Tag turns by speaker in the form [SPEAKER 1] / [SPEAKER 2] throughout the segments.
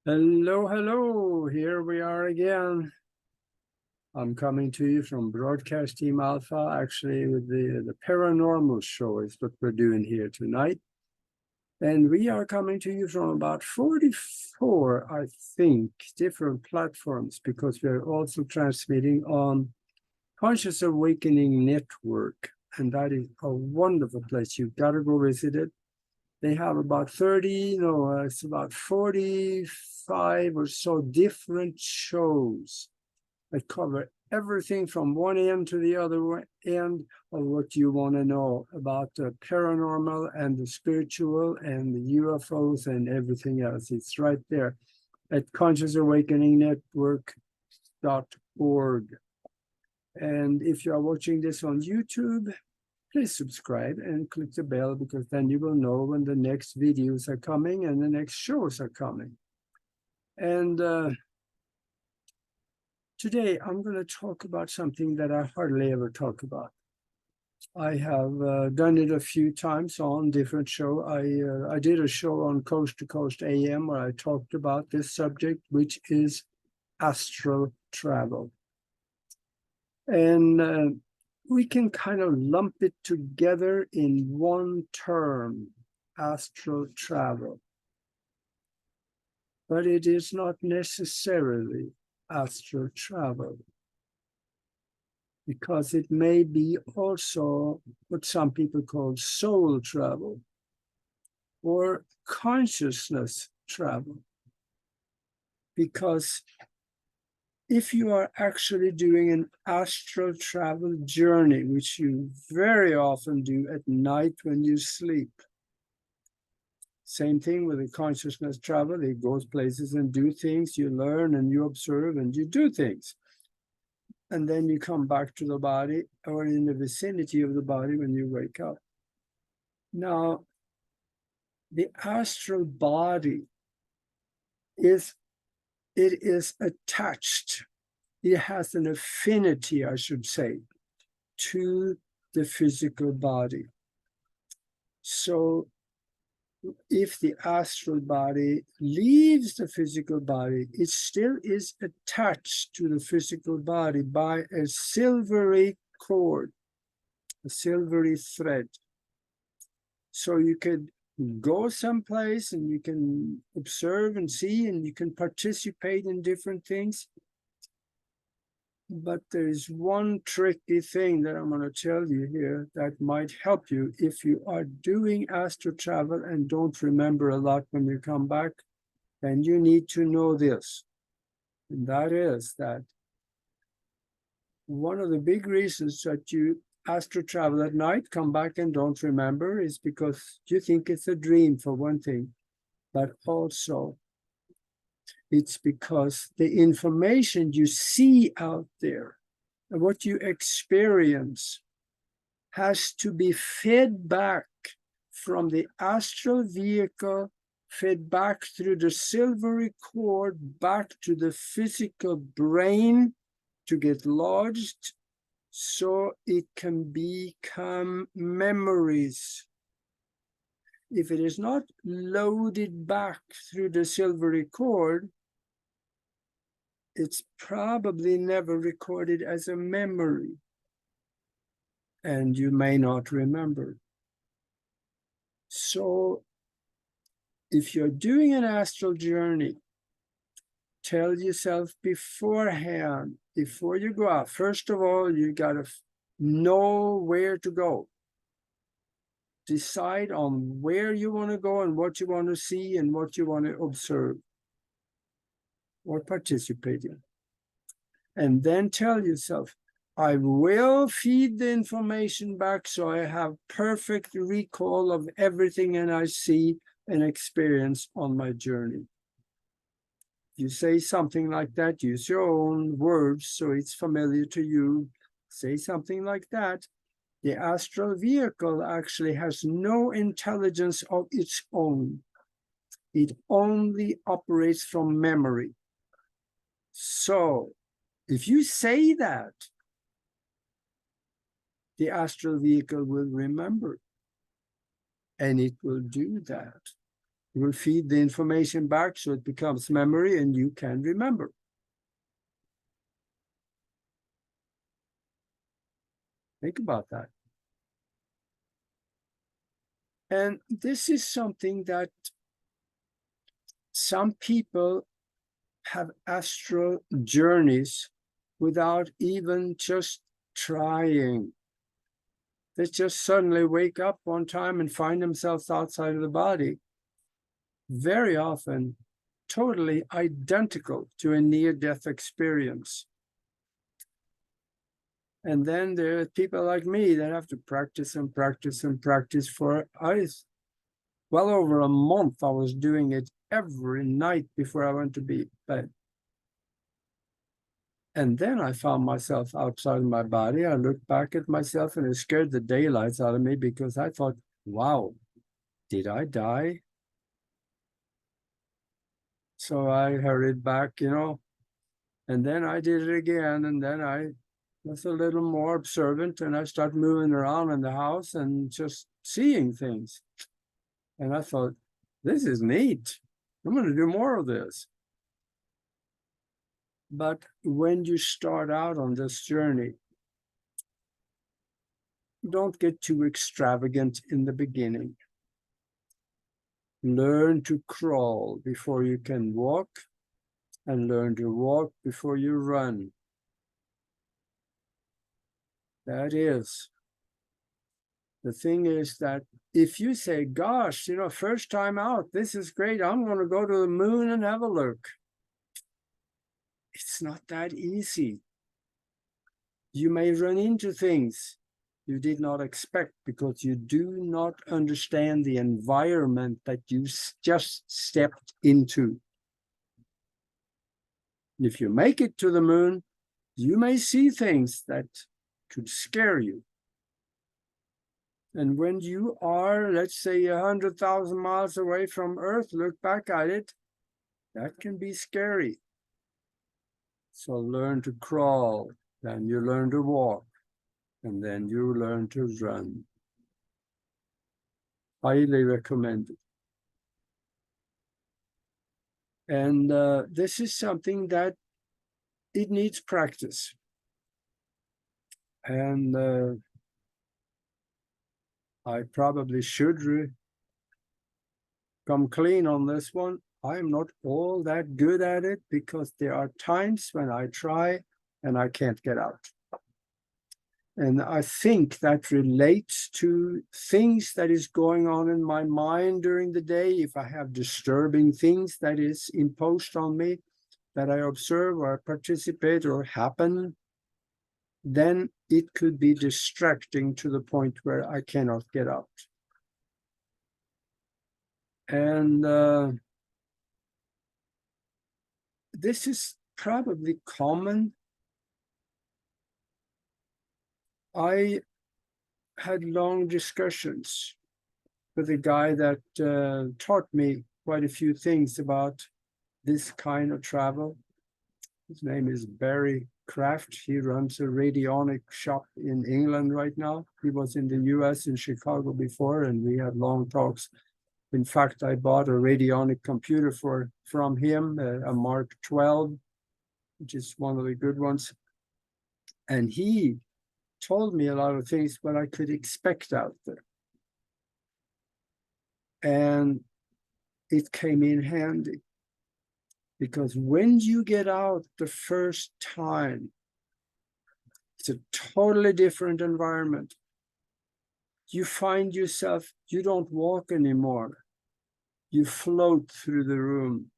[SPEAKER 1] Hello, hello. Here we are again. I'm coming to you from Broadcast Team Alpha, actually with the paranormal show is what we're doing here tonight. And we are coming to you from about 44, I think, different platforms because we're also transmitting on Conscious Awakening Network. And that is a wonderful place. You've got to go visit it. They have about 30, it's about 45 or so different shows that cover everything from one end to the other end of what you want to know about the paranormal and the spiritual and the UFOs and everything else. It's right there at consciousawakeningnetwork.org. And if you are watching this on YouTube, please subscribe and click the bell because then you will know when the next videos are coming and the next shows are coming. And today I'm going to talk about something that I hardly ever talk about. I have done it a few times on different shows. I did a show on Coast to Coast AM where I talked about this subject, which is astral travel. And we can kind of lump it together in one term, astral travel. But it is not necessarily astral travel, because it may be also what some people call soul travel or consciousness travel. Because if you are actually doing an astral travel journey, which you very often do at night when you sleep, same thing with the consciousness travel, it goes places and do things, you learn and you observe and you do things. And then you come back to the body or in the vicinity of the body when you wake up. Now, the astral body is attached. It has an affinity, I should say, to the physical body. So if the astral body leaves the physical body, it still is attached to the physical body by a silvery cord, a silvery thread. So you could go someplace and you can observe and see and you can participate in different things. But there's one tricky thing that I'm going to tell you here that might help you if you are doing astral travel and don't remember a lot when you come back. Then you need to know this. And that is that one of the big reasons that you astral travel at night, come back and don't remember, is because you think it's a dream, for one thing. But also, it's because the information you see out there and what you experience has to be fed back from the astral vehicle, fed back through the silvery cord back to the physical brain to get lodged so it can become memories. If it is not loaded back through the silvery cord, it's probably never recorded as a memory, and you may not remember. So if you're doing an astral journey, tell yourself beforehand, before you go out, first of all, you got to know where to go. Decide on where you want to go and what you want to see and what you want to observe or participate in. And then tell yourself, I will feed the information back so I have perfect recall of everything and I see and experience on my journey. You say something like that, use your own words so it's familiar to you. Say something like that. The astral vehicle actually has no intelligence of its own. It only operates from memory. So if you say that, the astral vehicle will remember, and it will do that. You will feed the information back so it becomes memory and you can remember. Think about that. And this is something that some people have astral journeys without even just trying. They just suddenly wake up one time and find themselves outside of the body. Very often, totally identical to a near-death experience. And then there are people like me that have to practice and practice and practice for well over a month. I was doing it every night before I went to bed. And then I found myself outside of my body. I looked back at myself and it scared the daylights out of me because I thought, wow, did I die? So I hurried back, and then I did it again. And then I was a little more observant and I started moving around in the house and just seeing things. And I thought, this is neat. I'm going to do more of this. But when you start out on this journey, don't get too extravagant in the beginning. Learn to crawl before you can walk, and learn to walk before you run. That is. The thing is that if you say, gosh, first time out, this is great, I'm going to go to the moon and have a look. It's not that easy. You may run into things you did not expect because you do not understand the environment that you just stepped into. If you make it to the moon, you may see things that could scare you. And when you are, let's say, 100,000 miles away from Earth, look back at it, that can be scary. So learn to crawl, then you learn to walk, and then you learn to run. Highly recommended. And this is something that it needs practice. And I probably should come clean on this one. I'm not all that good at it because there are times when I try and I can't get out. And I think that relates to things that is going on in my mind during the day. If I have disturbing things that is imposed on me, that I observe or participate or happen, then it could be distracting to the point where I cannot get out. And this is probably common. I had long discussions with a guy that taught me quite a few things about this kind of travel. His name is Barry Kraft. He runs a radionic shop in England right now. He was in the US in Chicago before, and we had long talks. In fact, I bought a radionic computer from him, a Mark 12, which is one of the good ones. And he told me a lot of things what I could expect out there. And it came in handy. Because when you get out the first time, it's a totally different environment. You find yourself, you don't walk anymore. You float through the room.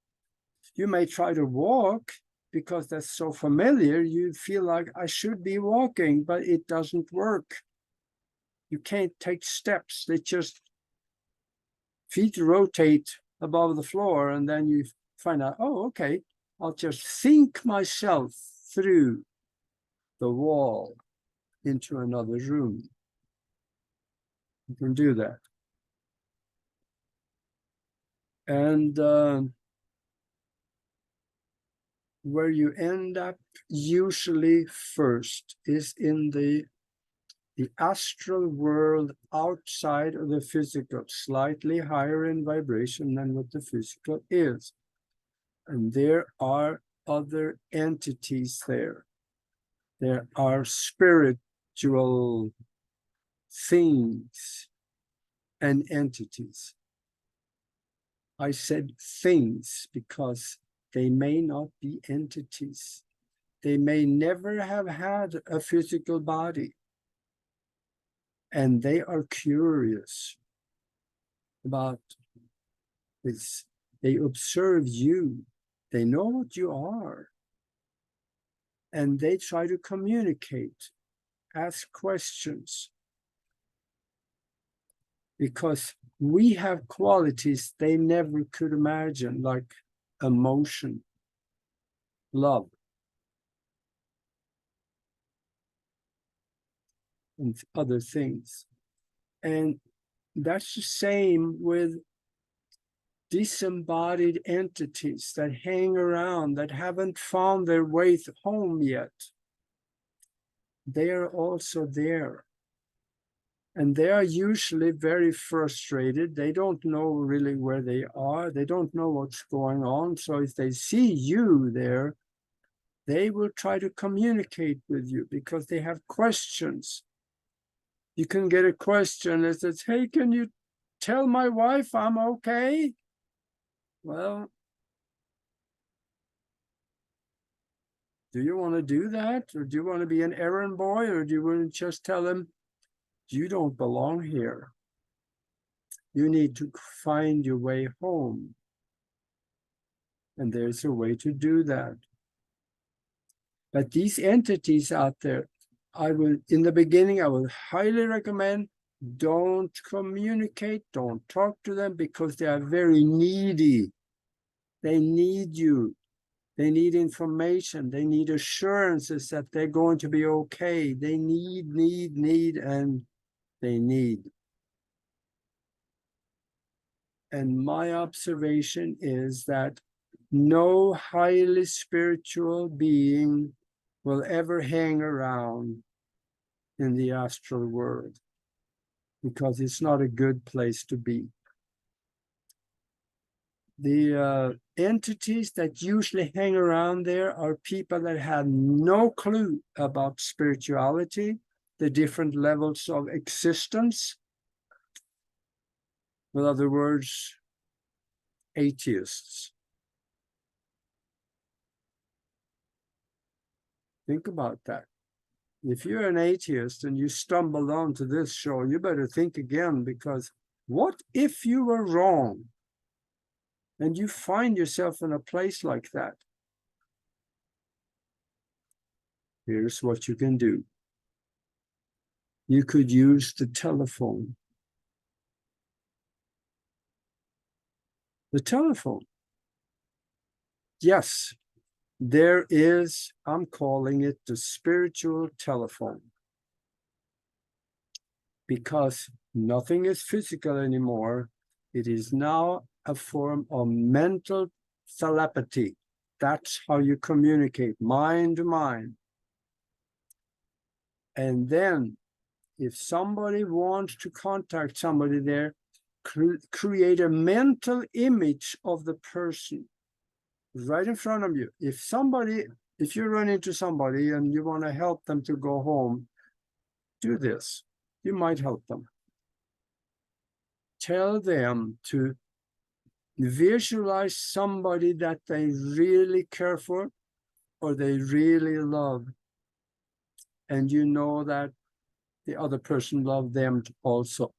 [SPEAKER 1] You may try to walk because that's so familiar. You feel like I should be walking, but it doesn't work. You can't take steps. They just, feet rotate above the floor, and then you find out, oh, okay, I'll just think myself through the wall into another room. You can do that. And where you end up usually first is in the the astral world outside of the physical, slightly higher in vibration than what the physical is. And there are other entities there. There are spiritual things and entities. I said things because they may not be entities. They may never have had a physical body. And they are curious about this. They observe you. They know what you are. And they try to communicate, ask questions. Because we have qualities they never could imagine, like emotion, love, and other things. And that's the same with disembodied entities that hang around, that haven't found their way home yet. They are also there. And they are usually very frustrated. They don't know really where they are. They don't know what's going on. So if they see you there, they will try to communicate with you because they have questions. You can get a question that says, hey, can you tell my wife I'm okay? Well, do you want to do that? Or do you want to be an errand boy? Or do you want to just tell them, you don't belong here? You need to find your way home. And there's a way to do that. But these entities out there, in the beginning, I would highly recommend don't communicate, don't talk to them because they are very needy. They need you. They need information. They need assurances that they're going to be okay. They need, and they need. And my observation is that no highly spiritual being will ever hang around in the astral world because it's not a good place to be. The entities that usually hang around there are people that have no clue about spirituality, the different levels of existence. In other words, atheists. Think about that. If you're an atheist and you stumble onto this show, you better think again, because what if you were wrong and you find yourself in a place like that? Here's what you can do. You could use the telephone. The telephone. Yes, there is, I'm calling it the spiritual telephone. Because nothing is physical anymore. It is now a form of mental telepathy. That's how you communicate, mind to mind. And then if somebody wants to contact somebody there, create a mental image of the person right in front of you. If you run into somebody and you want to help them to go home, do this. You might help them. Tell them to visualize somebody that they really care for or they really love. And you know that the other person loves them also.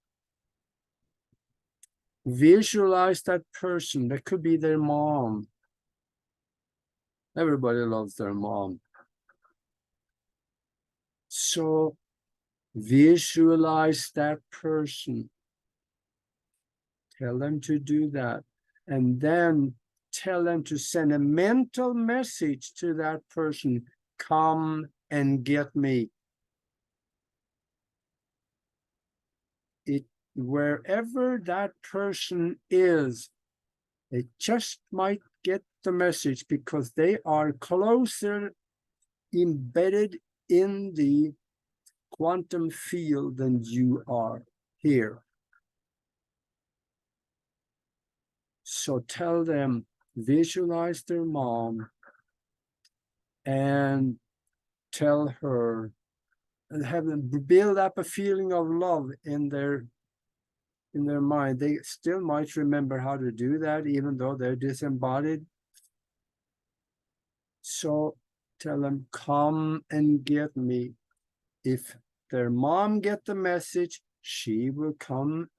[SPEAKER 1] Visualize that person. That could be their mom. Everybody loves their mom. So visualize that person. Tell them to do that. And then tell them to send a mental message to that person. Come and get me. Wherever that person is, they just might get the message because they are closer embedded in the quantum field than you are here. So tell them, visualize their mom and tell her, and have them build up a feeling of love in their mind. They still might remember how to do that, even though they're disembodied. So tell them, come and get me. If their mom get the message, she will come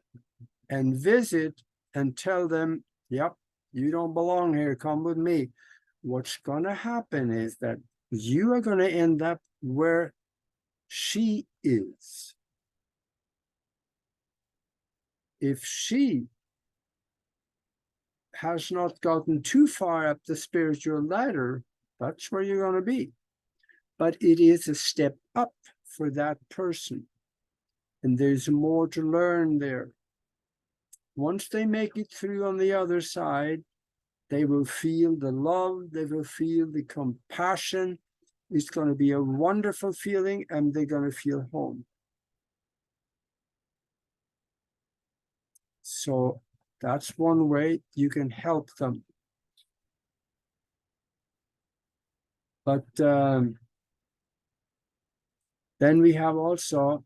[SPEAKER 1] and visit and tell them, yep, you don't belong here, come with me. What's going to happen is that you are going to end up where she is. If she has not gotten too far up the spiritual ladder, that's where you're going to be. But it is a step up for that person. And there's more to learn there. Once they make it through on the other side, they will feel the love, they will feel the compassion. It's going to be a wonderful feeling, and they're going to feel home. So that's one way you can help them. But then we have also,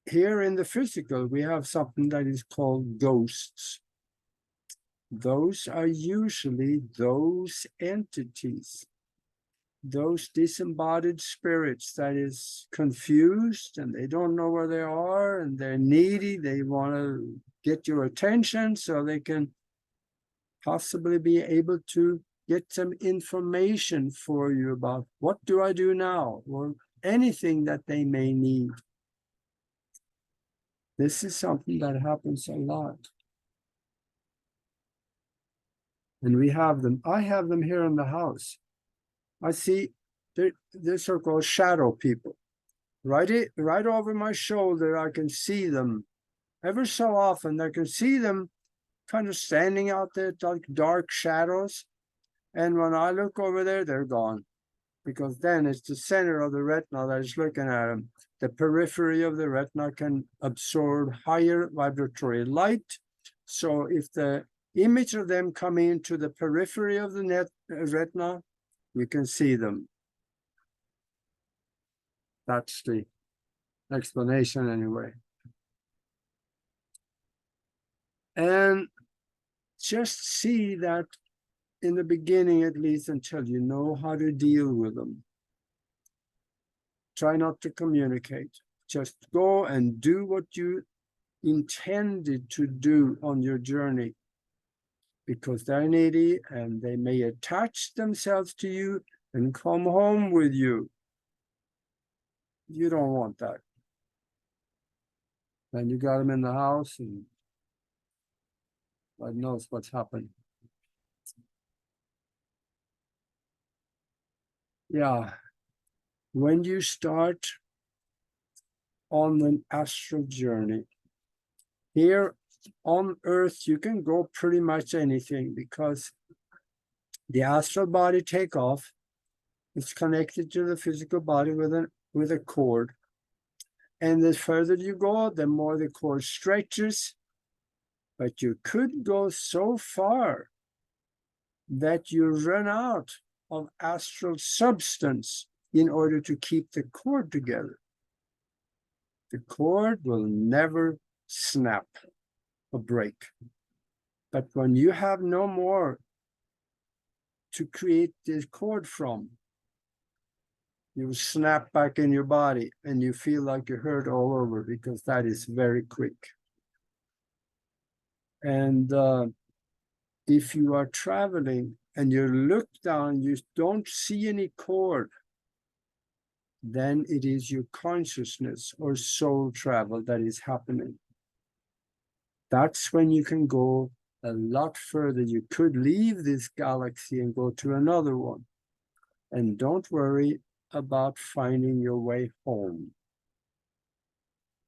[SPEAKER 1] here in the physical, we have something that is called ghosts. Those are usually those entities, those disembodied spirits that is confused and they don't know where they are and they're needy. They want to get your attention so they can possibly be able to get some information for you about what do I do now, or anything that they may need. This is something that happens a lot. And we have them. I have them here in the house. I see they're so-called shadow people. Right over my shoulder, I can see them. Ever so often, I can see them kind of standing out there like dark shadows. And when I look over there, they're gone. Because then it's the center of the retina that is looking at them. The periphery of the retina can absorb higher vibratory light. So if the image of them coming into the periphery of the retina, you can see them. That's the explanation anyway. And just see that in the beginning, at least, until you know how to deal with them. Try not to communicate. Just go and do what you intended to do on your journey, because they're needy and they may attach themselves to you and come home with you. You don't want that. Then you got them in the house and God knows what's happened. Yeah. When you start on an astral journey, here on Earth, you can go pretty much anything, because the astral body takeoff is connected to the physical body with a cord. And the further you go, the more the cord stretches. But you could go so far that you run out of astral substance in order to keep the cord together. The cord will never snap or break. But when you have no more to create this cord from, you snap back in your body and you feel like you're hurt all over, because that is very quick. And if you are traveling and you look down, you don't see any cord, then it is your consciousness or soul travel that is happening. That's when you can go a lot further. You could leave this galaxy and go to another one. And don't worry about finding your way home.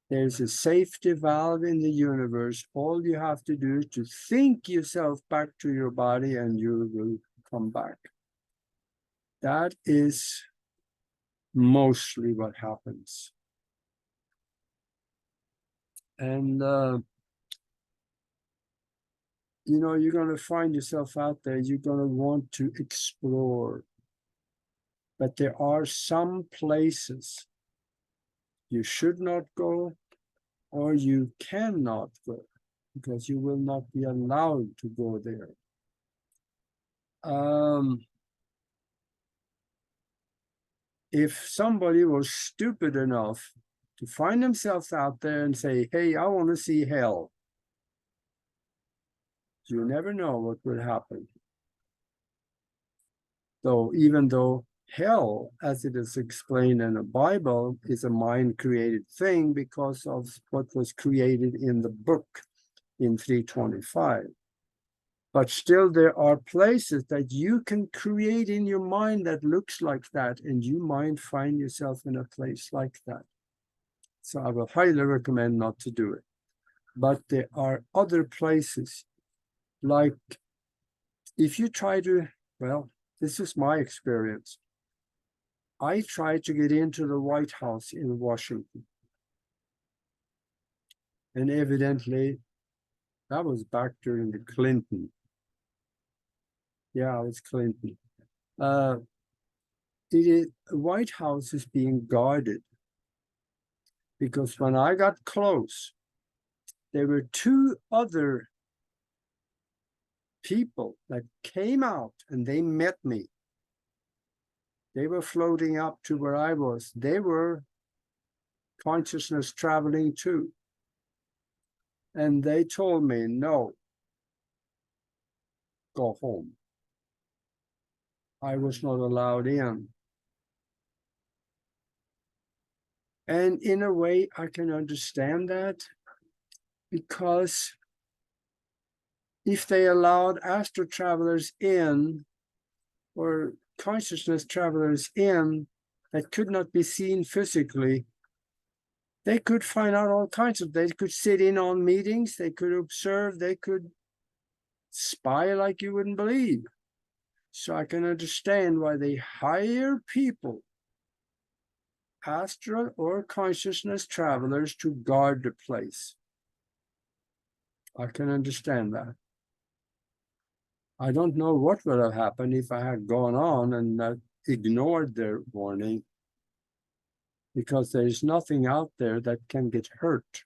[SPEAKER 1] There's a safety valve in the universe. All you have to do is to think yourself back to your body and you will come back. That is mostly what happens. And, you know, you're going to find yourself out there. You're going to want to explore. But there are some places you should not go or you cannot go because you will not be allowed to go there. If somebody was stupid enough to find themselves out there and say, hey, I want to see hell, you never know what would happen. So even though hell, as it is explained in the Bible, is a mind-created thing because of what was created in the book in 325. But still there are places that you can create in your mind that looks like that, and you might find yourself in a place like that. So I will highly recommend not to do it. But there are other places, like if you try to, well, this is my experience. I tried to get into the White House in Washington. And evidently, that was back during the Clinton. Yeah, it was Clinton. The White House is being guarded because when I got close, there were two other people that came out and they met me. They were floating up to where I was. They were consciousness traveling too. And they told me, no, go home. I was not allowed in. And in a way, I can understand that, because if they allowed astral travelers in, or consciousness travelers in, that could not be seen physically, they could find out all kinds of, they could sit in on meetings, they could observe, they could spy like you wouldn't believe. So I can understand why they hire people, astral or consciousness travelers, to guard the place. I can understand that. I don't know what would have happened if I had gone on and ignored their warning, because there's nothing out there that can get hurt.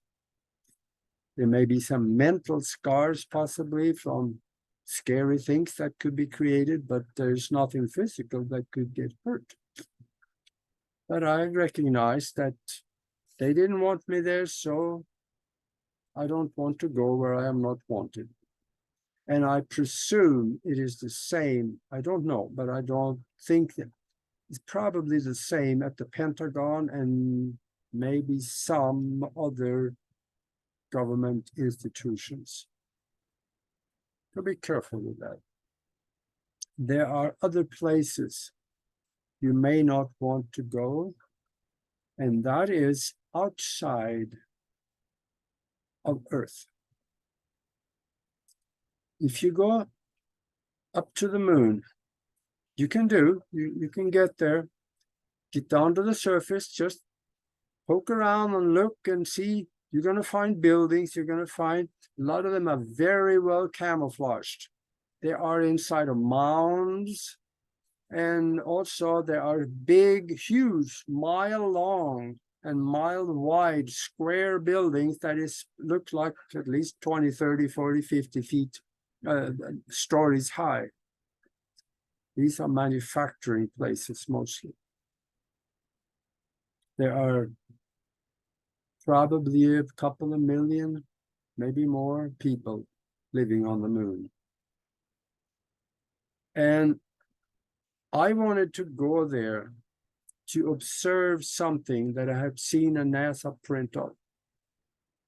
[SPEAKER 1] There may be some mental scars possibly from scary things that could be created, but there's nothing physical that could get hurt. But I recognize that they didn't want me there, so I don't want to go where I am not wanted. And I presume it is the same. I don't know, but I don't think that it's probably the same at the Pentagon and maybe some other government institutions. So be careful with that. There are other places you may not want to go, and that is outside of Earth. If you go up to the moon, you can get there, get down to the surface, just poke around and look and see. You're going to find buildings. You're going to find a lot of them are very well camouflaged. They are inside of mounds. And also there are big, huge, mile-long and mile-wide square buildings that look like at least 20, 30, 40, 50 feet, stories high. These are manufacturing places mostly. There are probably a couple of million, maybe more people living on the moon. And I wanted to go there to observe something that I had seen a NASA print of.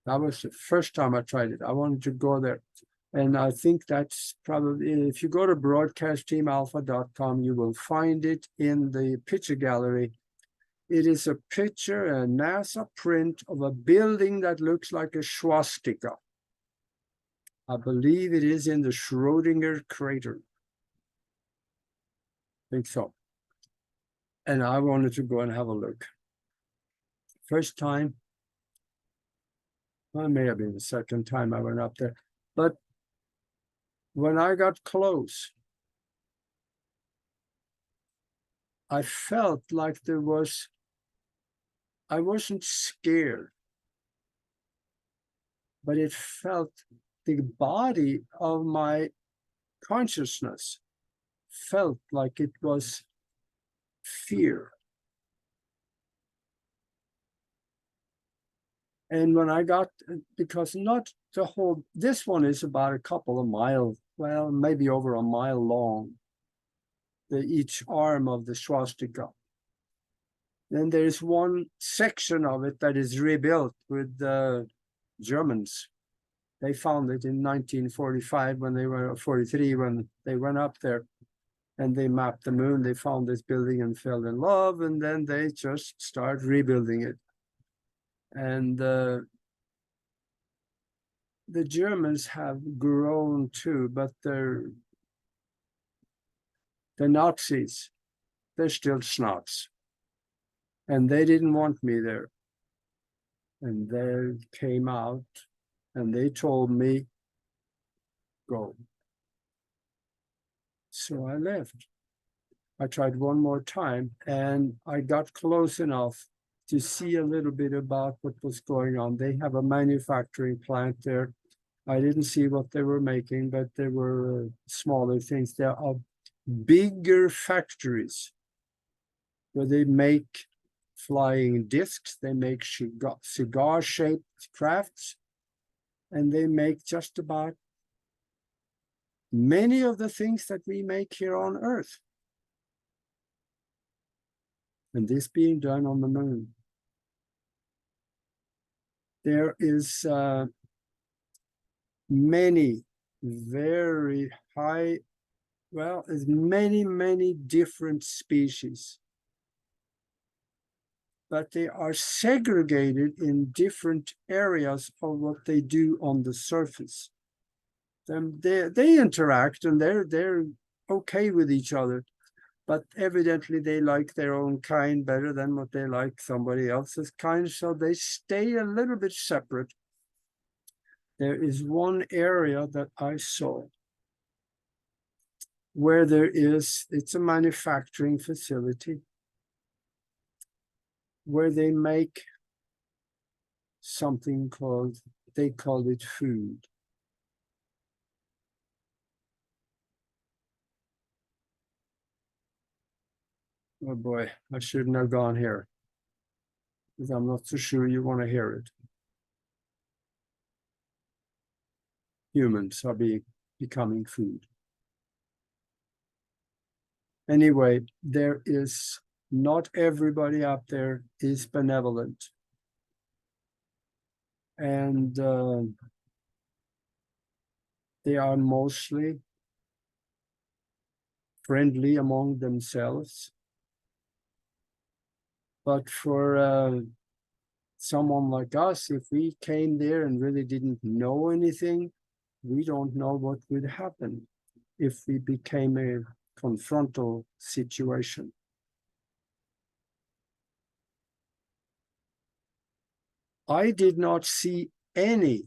[SPEAKER 1] That was the first time I tried it. I wanted to go there. And I think that's probably, if you go to broadcastteamalpha.com, you will find it in the picture gallery. It is a picture, a NASA print of a building that looks like a swastika. I believe it is in the Schrodinger crater. I think so. And I wanted to go and have a look. First time, Well, it may have been the second time I went up there. But when I got close, I felt like I wasn't scared, but it felt the body of my consciousness felt like it was fear. And when I got, because not the whole, this one is about a couple of miles, well, maybe over a mile long, each arm of the swastika. Then there's one section of it that is rebuilt with the Germans. They found it in 1945 when they were 43 when they went up there and they mapped the moon. They found this building and fell in love, and then they just start rebuilding it. And the Germans have grown too, but the Nazis, they're still snobs. And they didn't want me there. And they came out and they told me, go. So I left. I tried one more time and I got close enough to see a little bit about what was going on. They have a manufacturing plant there. I didn't see what they were making, but there were smaller things. There are bigger factories where they make flying discs, they make cigar-shaped crafts, and they make just about many of the things that we make here on Earth. And this being done on the moon. There is many very high, well, there's many different species. But they are segregated in different areas of what they do on the surface. They interact and they're okay with each other, but evidently they like their own kind better than what they like somebody else's kind, so they stay a little bit separate. There is one area that I saw where it's a manufacturing facility where they make something they call it food. Oh boy, I shouldn't have gone here, because I'm not so sure you want to hear it. Humans are becoming food. Anyway, there is not everybody up there is benevolent. And they are mostly friendly among themselves. But for someone like us, if we came there and really didn't know anything, we don't know what would happen if we became a confrontal situation. I did not see any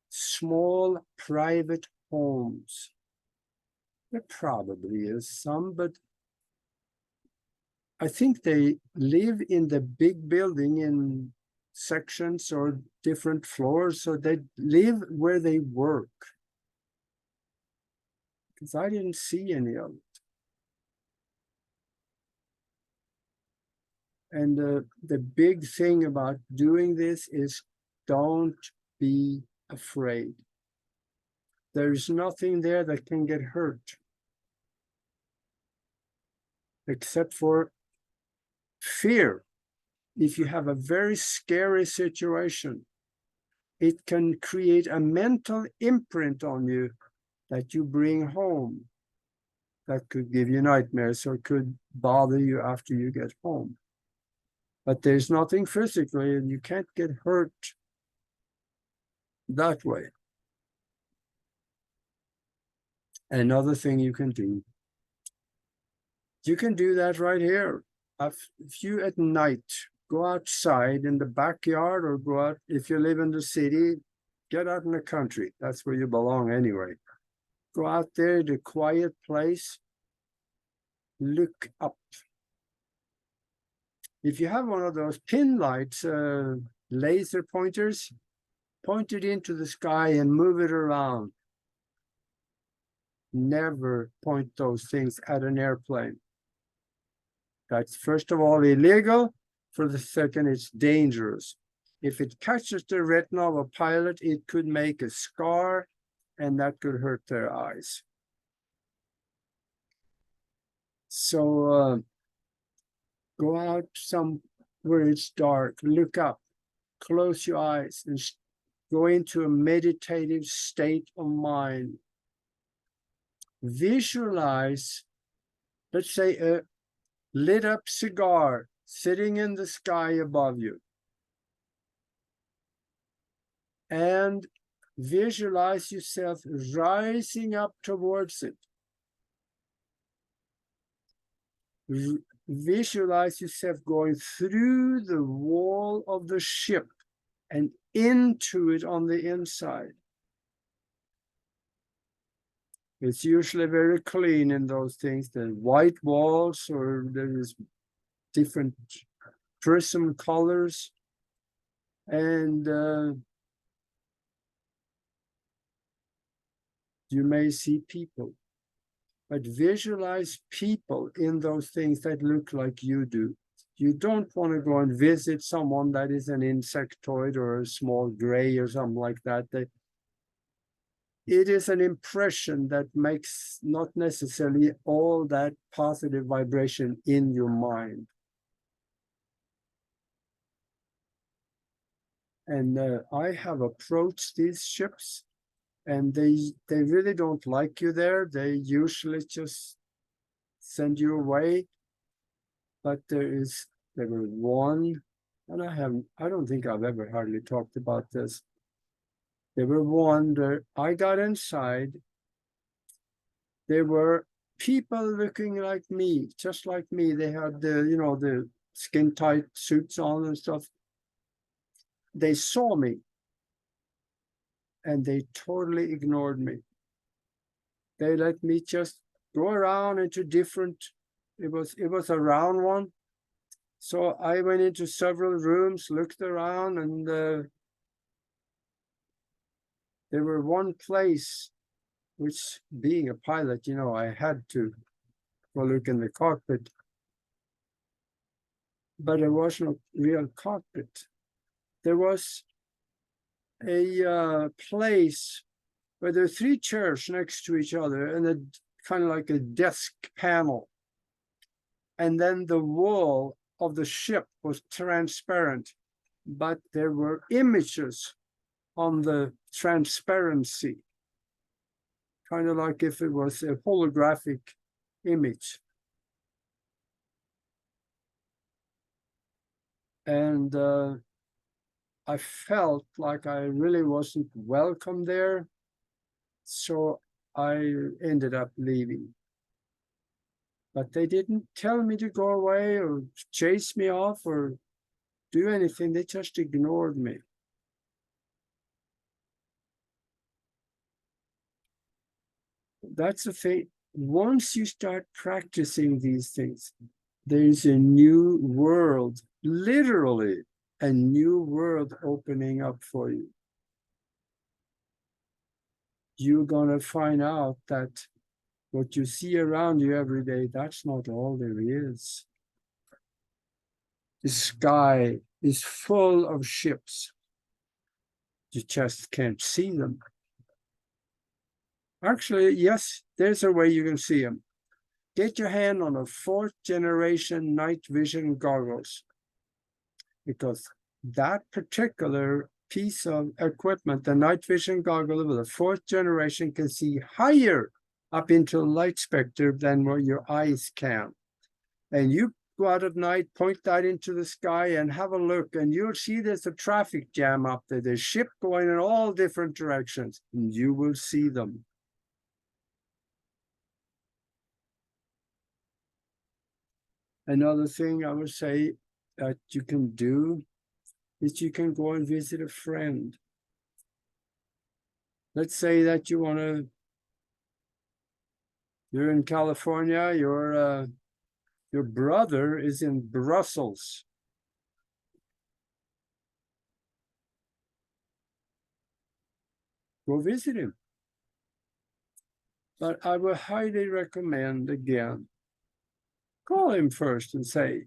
[SPEAKER 1] small private homes. There probably is some, but I think they live in the big building in sections or different floors, so they live where they work. Because I didn't see any of it. And the big thing about doing this is don't be afraid. There's nothing there that can get hurt, except for fear. If you have a very scary situation, it can create a mental imprint on you that you bring home that could give you nightmares or could bother you after you get home. But there's nothing physically, and you can't get hurt that way. Another thing you can do that right here. If you at night go outside in the backyard or go out, if you live in the city, Get out in the country. That's where you belong anyway. Go out there, the quiet place. Look up. If you have one of those pin lights, laser pointers, point it into the sky and move it around. Never point those things at an airplane. That's first of all illegal. For the second, it's dangerous. If it catches the retina of a pilot, it could make a scar, and that could hurt their eyes. So go out somewhere it's dark, look up, close your eyes, and go into a meditative state of mind. Visualize, let's say, a lit up cigar sitting in the sky above you. And visualize yourself rising up towards it. Visualize yourself going through the wall of the ship and into it on the inside. It's usually very clean in those things. The white walls, or there is different prism colors. And you may see people. But visualize people in those things that look like you do. You don't want to go and visit someone that is an insectoid or a small gray or something like that. It is an impression that makes not necessarily all that positive vibration in your mind. And I have approached these ships, and they really don't like you there. They usually just send you away. But there was one, and I don't think I've ever hardly talked about this. There were one that I got inside. There were people looking like me, just like me. They had the skin tight suits on and stuff. They saw me, and they totally ignored me. They let me just go around into different. It was a round one, so I went into several rooms, looked around, and there were one place, which being a pilot, I had to go look in the cockpit, but there was no real cockpit. There was a place where there were 3 chairs next to each other, and a kind of like a desk panel. And then the wall of the ship was transparent, but there were images on the transparency, kind of like if it was a holographic image. And I felt like I really wasn't welcome there, so I ended up leaving. But they didn't tell me to go away or chase me off or do anything. They just ignored me. That's the thing. Once you start practicing these things, there's a new world, literally a new world opening up for you. You're going to find out that what you see around you every day, that's not all there is. The sky is full of ships. You just can't see them. Actually, yes, there's a way you can see them. Get your hand on a 4th generation night vision goggles, because that particular piece of equipment, the night vision goggle with a 4th generation, can see higher up into light spectrum than what your eyes can. And you go out at night, point that into the sky and have a look, and you'll see there's a traffic jam up there. There's ships going in all different directions, and you will see them. Another thing I would say that you can do is you can go and visit a friend. let's say that you're in California, your brother is in Brussels. Go visit him. But I would highly recommend, again, call him first and say,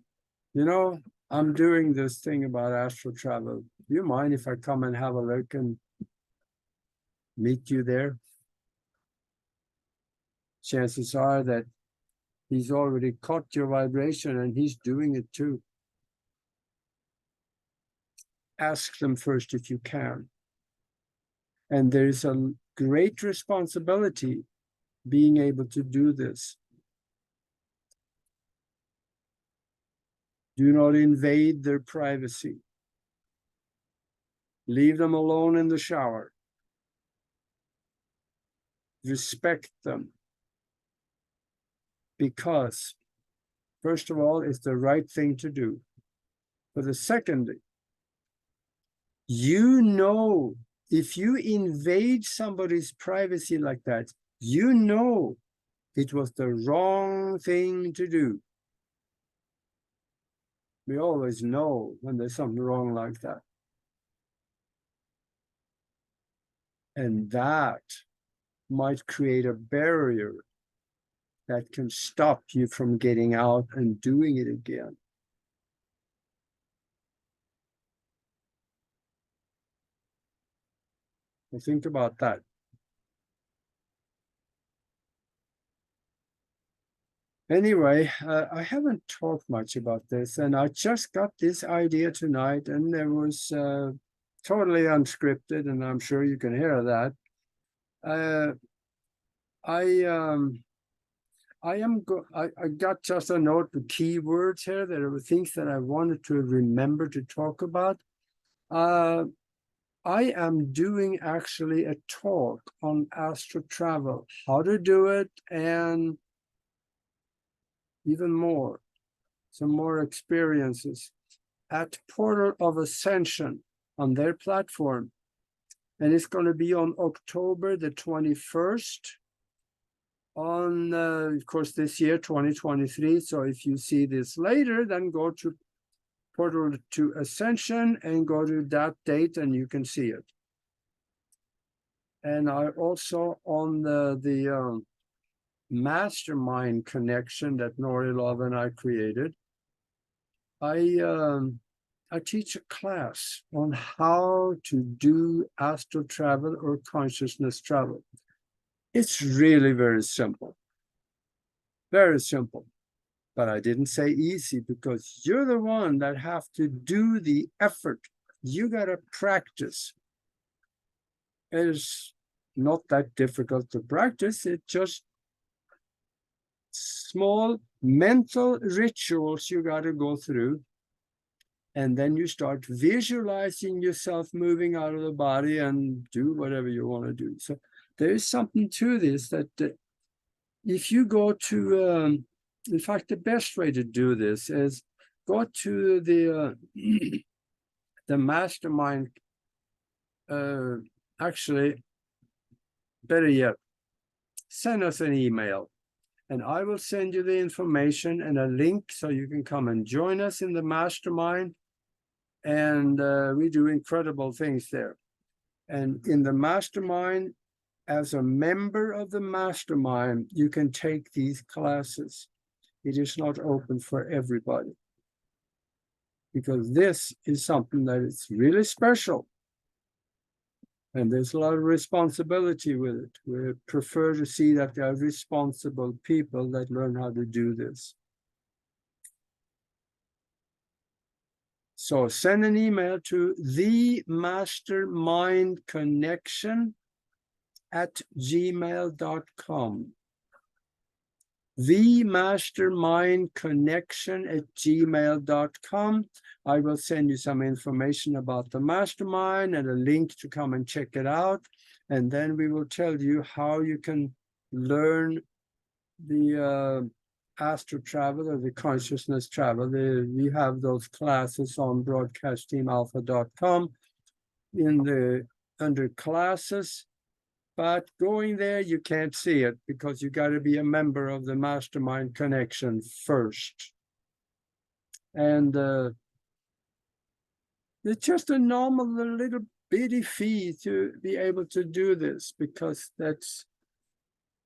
[SPEAKER 1] I'm doing this thing about astral travel. Do you mind if I come and have a look and meet you there? Chances are that he's already caught your vibration and he's doing it too. Ask them first if you can. And there's a great responsibility being able to do this. Do not invade their privacy. Leave them alone in the shower. Respect them. Because, first of all, it's the right thing to do. For the second, if you invade somebody's privacy like that, it was the wrong thing to do. We always know when there's something wrong like that. And that might create a barrier that can stop you from getting out and doing it again. So think about that. Anyway, I haven't talked much about this, and I just got this idea tonight, and it was totally unscripted, and I'm sure you can hear that. I got just a note of keywords here. There were things that I wanted to remember to talk about. I am doing actually a talk on astral travel, how to do it, and even more, some more experiences at Portal of Ascension on their platform. And it's going to be on October the 21st on, of course, this year, 2023. So if you see this later, then go to Portal to Ascension and go to that date and you can see it. And I also, on the Mastermind Connection that Norilov and I created, I teach a class on how to do astral travel or consciousness travel. It's really very simple. Very simple. But I didn't say easy because you're the one that have to do the effort. You got to practice. It is not that difficult to practice. It's just small mental rituals you got to go through. And then you start visualizing yourself moving out of the body and do whatever you want to do. So there is something to this that if you go to, in fact, the best way to do this is go to the Mastermind, actually, better yet, send us an email. And I will send you the information and a link so you can come and join us in the Mastermind. And we do incredible things there. And in the Mastermind, as a member of the Mastermind, you can take these classes. It is not open for everybody. Because this is something that is really special. And there's a lot of responsibility with it. We prefer to see that there are responsible people that learn how to do this. So send an email to themastermindconnection@gmail.com. themastermindconnection@gmail.com. I will send you some information about the Mastermind and a link to come and check it out. And then we will tell you how you can learn the astral travel or the consciousness travel. We have those classes on broadcastteamalpha.com under classes. But going there, you can't see it because you got to be a member of the Mastermind Connection first. And it's just a normal little bitty fee to be able to do this, because that's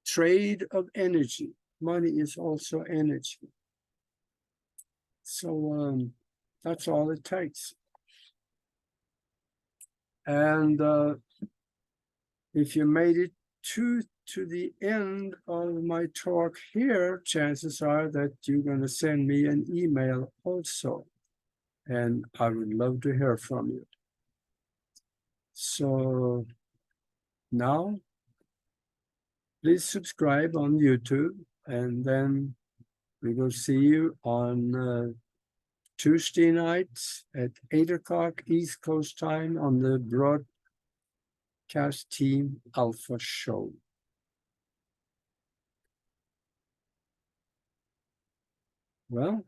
[SPEAKER 1] trade of energy. Money is also energy. So that's all it takes. And if you made it to the end of my talk here, chances are that you're going to send me an email also. And I would love to hear from you. So now, please subscribe on YouTube, and then we will see you on Tuesday nights at 8 o'clock East Coast time on the Broadcast Team Alpha Show. Well,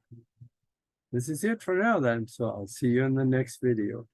[SPEAKER 1] this is it for now then. So I'll see you in the next video.